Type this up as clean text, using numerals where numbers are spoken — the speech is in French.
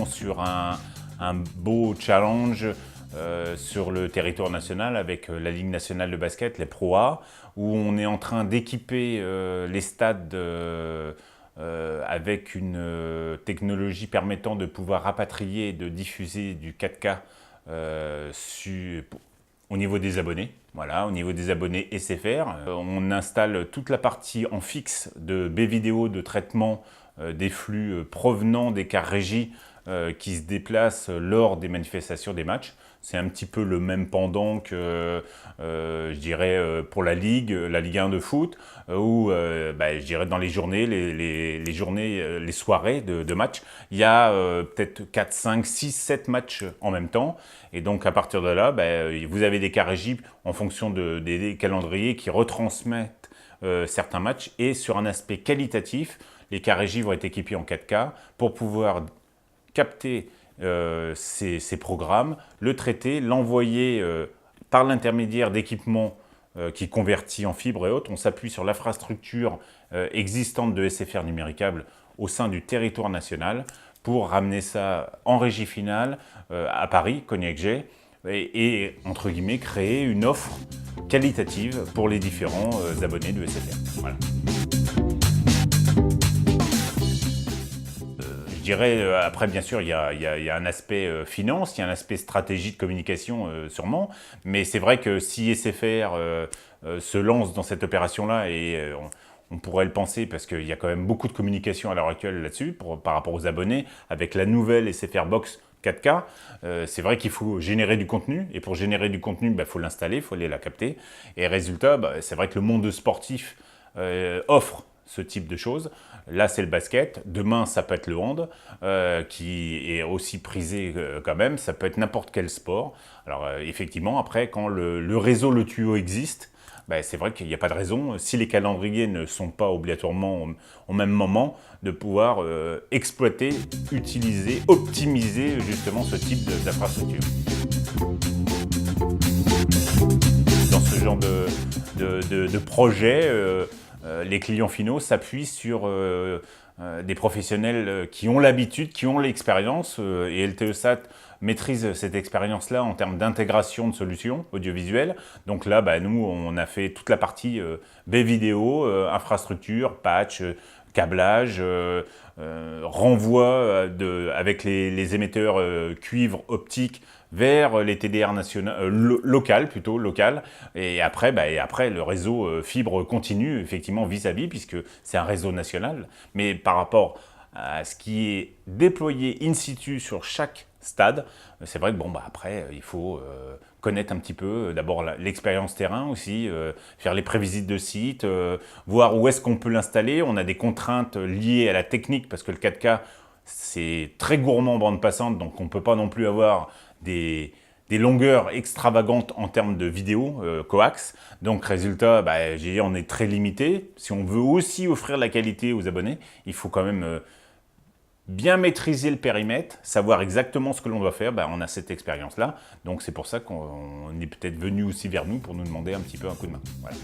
actuellement sur un beau challenge sur le territoire national avec la Ligue nationale de basket, les Pro A, où on est en train d'équiper les stades avec une technologie permettant de pouvoir rapatrier et de diffuser du 4K au niveau des abonnés. Voilà, au niveau des abonnés SFR. On installe toute la partie en fixe de B-Vidéo, de traitement des flux provenant des cartes régies qui se déplacent lors des manifestations des matchs. C'est un petit peu le même pendant que, je dirais, pour la Ligue 1 de foot, où, je dirais, dans les journées, les soirées de matchs, il y a peut-être 4, 5, 6, 7 matchs en même temps. Et donc, à partir de là, vous avez des cartes régies en fonction des calendriers qui retransmettent certains matchs. Et sur un aspect qualitatif, les cartes régies vont être équipées en 4K pour pouvoir capter ces programmes, le traiter, l'envoyer par l'intermédiaire d'équipements qui convertit en fibre et autres. On s'appuie sur l'infrastructure existante de SFR numéricable au sein du territoire national pour ramener ça en régie finale à Paris, Cognac-J, et entre guillemets créer une offre qualitative pour les différents abonnés de SFR. Voilà. Je dirais, après, bien sûr, il y a un aspect finance, il y a un aspect stratégie de communication, sûrement. Mais c'est vrai que si SFR se lance dans cette opération-là, et on pourrait le penser, parce qu'il y a quand même beaucoup de communication à l'heure actuelle là-dessus, par rapport aux abonnés, avec la nouvelle SFR Box 4K, c'est vrai qu'il faut générer du contenu. Et pour générer du contenu, il faut l'installer, il faut aller la capter. Et résultat, c'est vrai que le monde sportif offre ce type de choses. Là, c'est le basket. Demain, ça peut être le hand, qui est aussi prisé quand même. Ça peut être n'importe quel sport. Alors, effectivement, après, quand le réseau, le tuyau existe, c'est vrai qu'il n'y a pas de raison, si les calendriers ne sont pas obligatoirement au même moment, de pouvoir exploiter, utiliser, optimiser justement ce type d'infrastructure. Dans ce genre de projet, les clients finaux s'appuient sur des professionnels qui ont l'habitude, qui ont l'expérience, et LTEsat maîtrise cette expérience-là en termes d'intégration de solutions audiovisuelles. Donc là, nous, on a fait toute la partie B-Vidéo, infrastructure, patch, câblage, renvoi avec les émetteurs cuivre optique vers les TDR local. Et après, le réseau fibre continue, effectivement, vis-à-vis, puisque c'est un réseau national. Mais par rapport à ce qui est déployé in situ sur chaque stade, c'est vrai que après, il faut connaître un petit peu, d'abord l'expérience terrain aussi, faire les prévisites de site, voir où est-ce qu'on peut l'installer. On a des contraintes liées à la technique, parce que le 4K, c'est très gourmand en bande passante, donc on ne peut pas non plus avoir des longueurs extravagantes en termes de vidéo coax. Donc résultat, on est très limité. Si on veut aussi offrir la qualité aux abonnés, il faut quand même bien maîtriser le périmètre, savoir exactement ce que l'on doit faire. On a cette expérience-là. Donc c'est pour ça qu'on est peut-être venu aussi vers nous pour nous demander un petit peu un coup de main. Voilà.